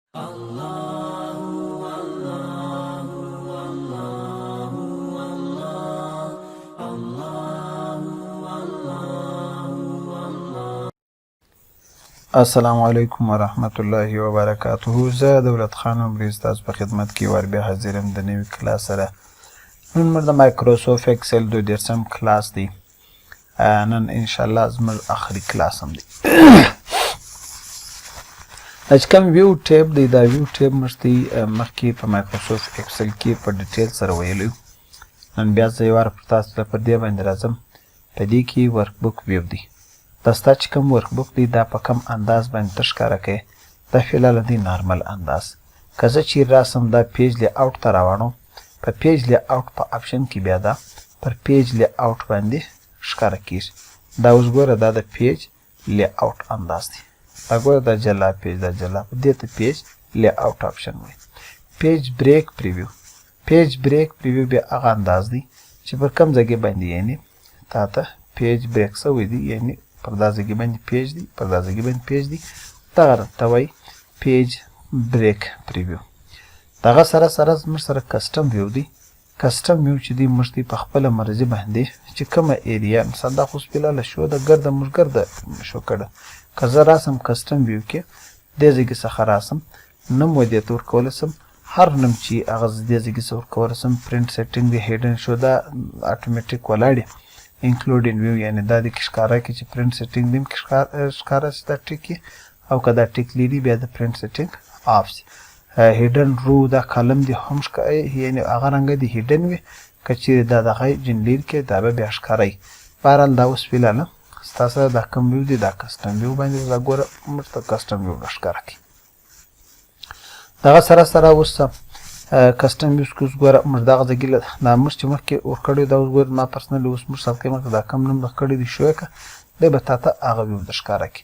السلام علیکم ورحمت الله وبرکاته. زه دولت خان عمری ستاسو په خدمت کې ور بیا حاضر یم د نوي کلاس سره. نن موږ د مایکروسافت اکسل 22 کلاس دی. نن انشاءالله زموږ آخري کلاس هم دی. دا چې کوم ویو ټیب دی، دا ویو ټیب موږ ته مخکې په مایکروسافت اکسل کې په ډیټیل سره ویلی. نن بیا زه یو وار پر تاسو ته په دې باندې راځم. په دې کې ورک بک ویو دی. دا ستا چې کوم ورک بک دی دا په کم انداز باندې ته ښکاره کوې. دا فعلا دی نارمل انداز. که زه چیرې راسم دا پیج لی آوټ ته راوړم، په پیج لی آوټ په آپشن کې بیا دا پر پیج لی آوټ باندې ښکاره کېږي. دا اوس ګوره دا د پیج لی آوټ انداز دی. دا ګوره دا جلا پیج، دا جلا، دې ته پیج لی آوټ آپشن وایي. پیج بریک پریویو، پیج بریک پریویو بیا هغه انداز دی چې پر کم ځای باندې یعنې تا ته پیج بریک شوی دی، یعنې پر دا ځای باندې پیج دی، پر دا ځای باندې پیج دی. دغه ته وایي پیج بریک پریویو. دغه سره سره زموږ سره کسټم ویو دی. کسټم ویو چې دی موږ ته په خپله مرضي باندې چې کومه ایریا، مثلا دا خو سپیلاله شو ده، ګرده موږ ګرده شو کړه. که زه راسم کسټم ویو کې دې ځای څخه راسم، نوم و دې ته ورکولی سم، هر نوم چې هغه زه دې ځای څخه ورکولی سم. پرنټ سیټینګ دی، هیډن شو دا اټومیټیک ولاړ انکلوډینګ ویو، یعنې دا دې کې ښکاره کړي چې پرنټ سیټینګ دې هم کې ښکاره شي دا ټیک کې، او که دا ټیک لري بیا د پرنټ سیټینګ آف شي. هیډن رو دا کالم دې هم یعنې هغه رنګه دې هیډن وي. که چیرې دا دغه جنریر کې دا به بیا ښکاره وي. بهرحال دا اوس فعلا ستا سره دا کوم ویو دی، دا کسټم ویو باندې دا ګوره موږ ته کسټم ویو ښکاره کړي. دغه سره سره اوس کسټم ویوز کې اوس ګوره موږ دغه ځای دا موږ چې مخکې ورکړی دا اوس ګوره ما پرسنلي اوس موږ سبقې مخکې دا کوم نوم د کړی دی شوی که دی به تا ته هغه ویو د ښکاره کړي.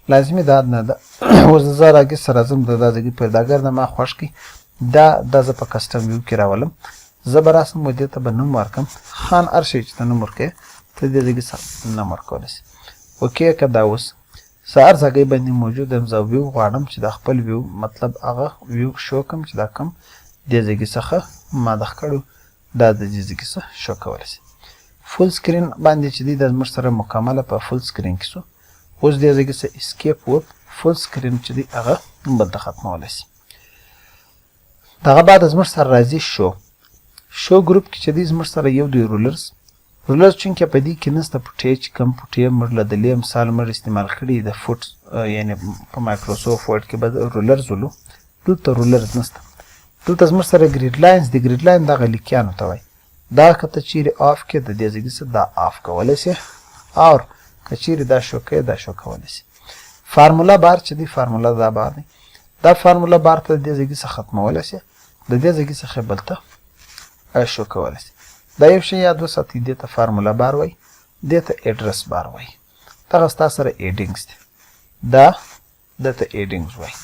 لازمي دا نه ده. اوس زه راګې سره ځم د دا ځای پیداګر د ما خوښ کړي. دا زه په کسټم ویو کې راولم. زه به راسم و دې ته به نوم ورکړم. خان هر شی چې ته نوم ورکوې ته دې ځای سره نوم ورکولی شي. اوکې که دا اوس زه هر ځای باندې موجود یم، زه ویو غواړم چې دا خپل ویو مطلب هغه ویو شو کړم چې دا کوم دې ځای څخه ما دغه کړو، دا د دې ځای څخه شو کولی شي. فول سکرین باندې چې دی دا زموږ سره مکمله په فول سکرین کې شو. اوس دې ځای څخه اسکیپ وپ فول سکرین چې دی هغه بلته ختمولی شي. دغه بعد زموږ سره راځي شو ګروپ کې چې دی زموږ سره یو دی رولرز چونکې په دې کې نسته پوټې چې کوم پوټې موږ له دلې مثال موږ استعمال کړي د فوټ، یعنې په مایکروسافت ورډ کې به رولرز ولو، دلته رولرز نسته. دلته زموږ سره ګریډ لاینز دی. ګریډ لاین دغه لیکیانو ته وایي. دا که ته چیرې آف کې د دې ځای څخه دا آف کولی شي، او که چیرې دا شو کوې دا شو کولی شي. فارمولا بار چې دی فارمولا دا بار دی. دا فارمولا بار ته د دې ځای څخه ختمولی شي، د دې ځای څخه بلته شو کولی شي. دا یو شی یاد وساتئ، دې ته فارمولا بار وایي، دې ته ایډرس بار وایي. دغه ستا سره ایډینګز دی، دا دته ایډینګز وایي.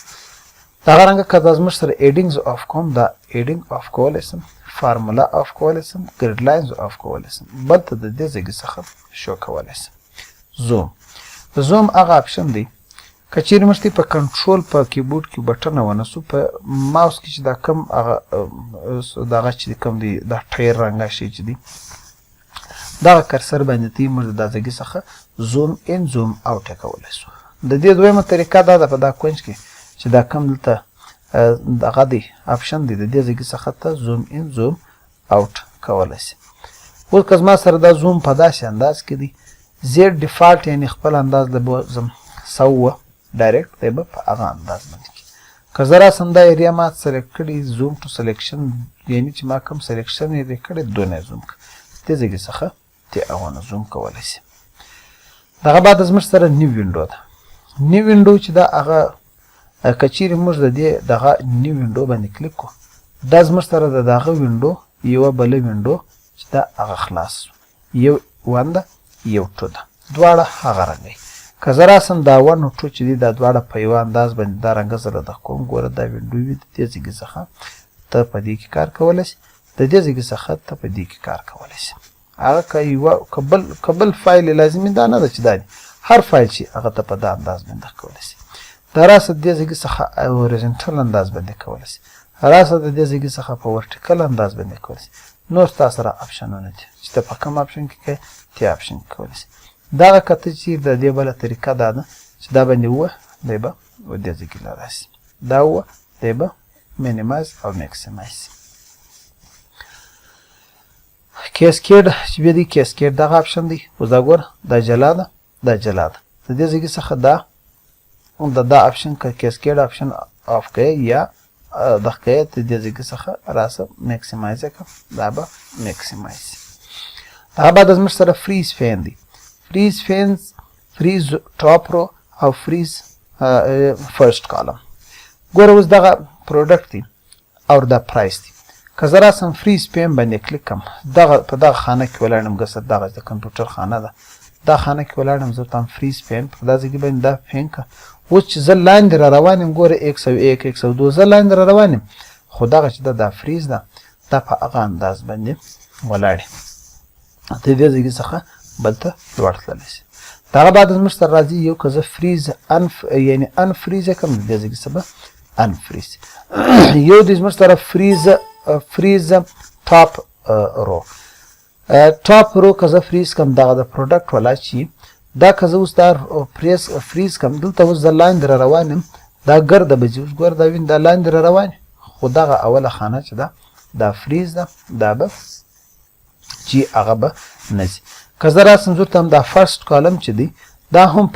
دغه رنګه که دا زموږ سره ایډینګز آف کوم، دا ایډینګ آف کولی شم، فارمولا آف کولی شم، ګریډ لاینز آف کولی شم، بل ته د دې ځای څخه شو کولی شم. زوم هغه آپشن دی که چیرې موږ ته په کنټرول په کیبورډ کې بټنه ونیسو، په ماوس کې چې دا کوم هغه دغه چې کوم دی دا ټایر رنګه شی چې دی دغه کرسر باندې ته موږ د دا ځای څخه زوم ان زوم اوټ کولی شو. د دې دویمه طریقه دا ده په دا کونج کې چې دا کوم دلته دغه دی آپشن دی، د دې ځای څخه ته زوم ان زوم اوټ کولی شي. اوس که زما سره دا زوم په داسې انداز کې دی، زیډ ډیفالټ یعنې خپل انداز د زم سوه ډایرکټ دی به په هغه انداز باندې کې. که زه راسم دا ایریا ما سلیکټ کړي، زوم ټو سلیکشن یعنې چې ما کوم سلیکشن یې کړی دونه یې زوم کړه، دې ځای څخه دې هغه نه زوم کولی شي. دغه بعد زموږ سره نیو وینډو ده. نیو وینډو چې دا هغه که چیرې موږ د دې دغه نیو وینډو باندې کلیک کړو، دا زموږ سره د دغه وینډو یوه بله وینډو چې دا هغه خلاص شو. یو ون ده یو ټو ده، دواړه هغه رنګ. که زه راسم دا ون او ټو چې دي دا دواړه په یوه انداز باندې دا رنګه زه له دغه کوم، ګوره دا وینډو وي، د دې ځای څخه ته په دې کې کار کولی شي، د دې ځای څخه ته په دې کې کار کولی شي. هغه که یوه که بل فایل لازمي دا نه ده چې دا دی، هر فایل چې هغه ته په دا انداز باندې کولی شي. دا راسه د دې ځای څخه اوريجنټل انداز باندې کولی شي راسه د دې ځای څخه په ورټیکل انداز باندې کولی شي نور تاسو سره اپشنونه دي چې ته په کوم اپشن کې کوې تی اپشن کې کولی شي دغه کته چې د دې بله طریقه دا ده چې دا باندې ووه دی به و دې ځای کې راسي دا ووه دی به مینیمایز او میکسیمایز کیسکیډ چې بیا دی کیسکیډ دغه اپشن دی اوس دا ګوره دا جلا ده دا جلا ده د دې ځای څخه دا اپشن که کیسکیډ اپشن آف کوې یا دغه کوې د دې ځای څخه راسه میکسیمایز یې کړه دا به میکسیمایز هغه بعد زموږ سره فریز فین دی فریز فین فریز ټاپ رو او فریز فرست کالم ګوره اوس دغه پروډکټ دی او دا پرایس دی که زه راسم فریز پین باندې کلیک کړم په دغه خانه کې ولاړم ګسه دغه د کمپیوټر خانه ده دا خانه کې ولاړم زه ورته فریز پین په دا ځای کې باندې دا پین که اوس چې زه لاندې را روان یم ګوره 101 102 زه لاندې را روان یم خو دغه چې ده دا فریز ده دا په هغه انداز باندې ولاړې د دې ځای څخه بل ته لوړ تللی شي دغه بعد زموږ سره راځي یو که زه فریز یعنې انفریز یې کړم د دې ځای څخه به انفریز یو د زموږ سره فریز ټاپ رو ټاپ رو که زه فریز کړم دغه د پروډکټ والا چې دا که زه اوس دا فریز کړم دلته اوس زه لاندې را روان یم دا ګرده به ځي اوس ګوره دا وینې دا لاندې را روان خو دغه اوله خانه چې ده دا فریز ده دا به چې هغه به نه ځي که زه راسم زه ورته دا فرست کالم چې دی دا هم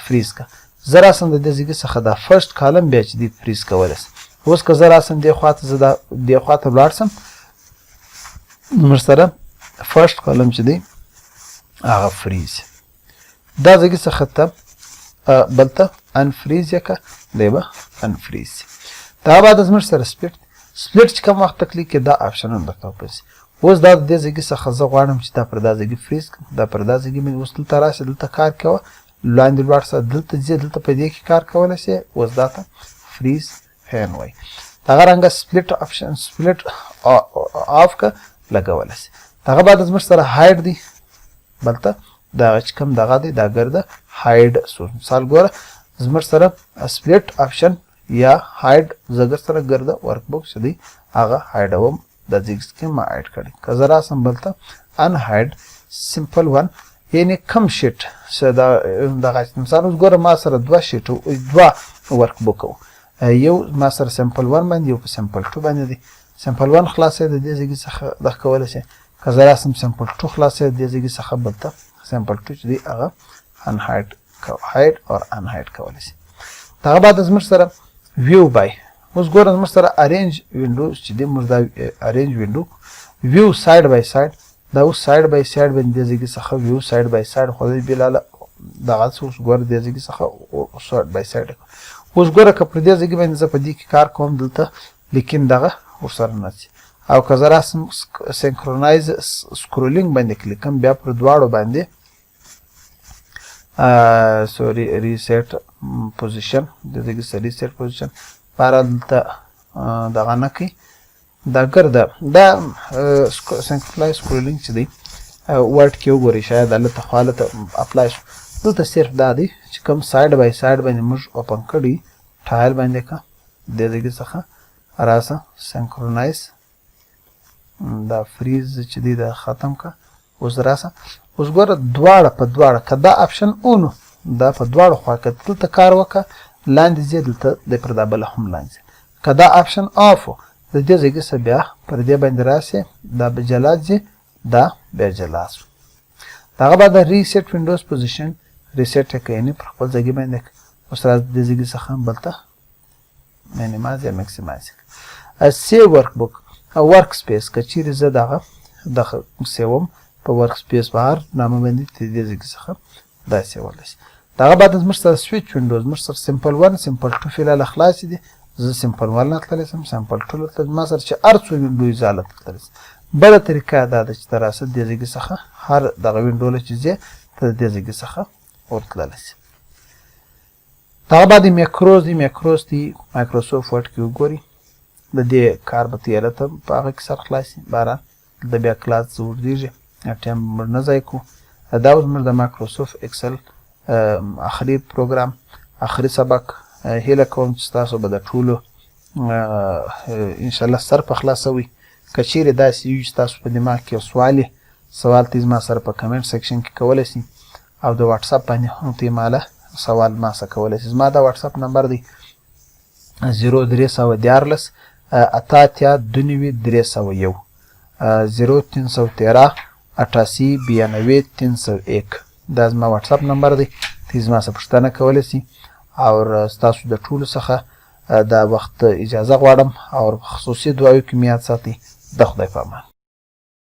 فریز که زه راسم د دې ځای څخه دا فرست کالم بیا چې دی فریز کولی شم اوس که زه راسم دې خوا ته زه دې خوا ته ولاړ سم زموږ سره فرست کالم چې دی هغه فریز دا ځای څخه ته بل ته انفریز یې که دی به انفریز دا بعد زموږ سره سپلیټ چې کوم وخت ته کلیک کې دا اپشن هم درته وپرسي اوس دا د دې ځای څخه زه غواړم چې دا پر دا ځای فریز کړم دا پر دا ځای باندې اوس دلته راسه دلته کار کوه لاندې لوړ سه دلته ځې دلته په دې کې کار کولی شې اوس دا ته فریز فین وایي دغه رنګه سپلیټ اپشن سپلیټ آف که لګولی شي دغه بعد زموږ سره هایډ دی بلته دغه چې کوم دغه دی دا ګرده هایډ مثال ګوره زموږ سره سپلیټ اپشن یا هایډ زه سره ګرده ورک بوک چې دی هغه هایډوم د ځای کې ما هایډ کړی که زه راسم بلته ان هایډ سمپل ون یعنې کم شیټ دغه مثال اوس ګوره ما سره دوه ورک بوک یو ما سره سمپل ون باندې یو په سمپل ټو باندې دی سمپل ون خلاصې د دې ځای څخه دغه کولی شي که زه راسم سمپل ټو خلاصې د دې ځای څخه بلته سمپل ټو چې دی هغه ان هایډ او ان هایډ کولی شي دغه بعد زموږ سره ویو بای اوس ګوره زموږ سره ارینج وینډوز چې دی موږ دا ارینج وینډو ویو سایډ بای سایډ دا اوس سایډ بای سایډ باندې دې ځای څخه ویو سایډ بای سایډ خو دې بلاله دغه اوس ګوره دې ځای څخه سایډ بای سایډ اوس ګوره که پر دې ځای باندې زه په دې کې کار کوم دلته لیکن دغه ورسره نه ځي او که زه راسم سینکرونایز سکرولینګ باندې کلیک کوم بیا پر دواړو باندې سوري ریسیټ پوزیشن د دې کې ریسیټ پوزیشن بهرحال دلته دغه نه کوي دا ګرده دا سینکرونایز سکرولینګ چې دی ورډ کې وګورئ شاید هلته خو هلته اپلای شو دلته صرف دا دی چې کوم سایډ بای سایډ باندې موږ اوپن کړي ټایل باندې که دې ځای څخه راسه سینکرونایز دا فریز چې دی دا ختم که اوس راسه اوس ګوره دواړه په دواړه که دا اپشن اونو دا په دواړو خوا که دلته کار وکړه لاندې ځې دلته د پر دا بله هم لاندې که دا اپشن آف و د دې ځای څخه بیا پر دې باندې راسې دا به جلا ځي دا بیا جلا شو دغه بعد ریسیټ وینډوز پوزیشن ریسیټ یې کوي یعنې پر خپل ځای باندې اوس راځه د دې ځای څخه بلته مینیمایز یا میکسیمایز سیو ورک بک ورک سپیس که چیرې زه دغه سیوم په ورک سپیس بهر نامه باندې د دې ځای څخه دا سیولی شي دغه بعد زموږ سره سویچ وینډوز موږ سره سمپل ون سمپل ټو فلحاله خلاصې دي زه سمپل ون نه تللی شم سمپل ټو ته ما سره چې هر څو وینډوز زه هلته تللی شم بله طریقه دا ده چې ته راسه دې ځای څخه هر دغه وینډو له چې ځې ته د دې ځای څخه ورتللی شي دغه بعد میکروز دی میکروز دی مایکروسافټ ورډ کې وګورئ د دې کار به ته هلته په هغه کې سر خلاصي بهرحال د بیا کلاس زه اوږدېږي ټایم موږ نه ضایع کړو دا اوس موږ د مایکروسافټ اکسل آخري پروګرام آخري سبق هیله کوم چې تاسو به د ټولو انشاءالله سر په خلاصه وي. که چیرې داسې وي چې تاسو په دماغ کې یو سوال ته زما سره په کمنټ سیکشن کې کولی شئ او د واتساپ باندې هم ته ماله سوال ما سره کولی شئ. زما د واتساپ نمبر دی 0314 اتاتیا 29301 0313 88 92 301 دا زما واتساپ نمبر دی. ته زما سره پوښتنه کولی شئ او ستاسو د ټولو څخه د وخت اجازه غواړم او خصوصي دعایو کې مې یاد ساتئ. د خدای په امان.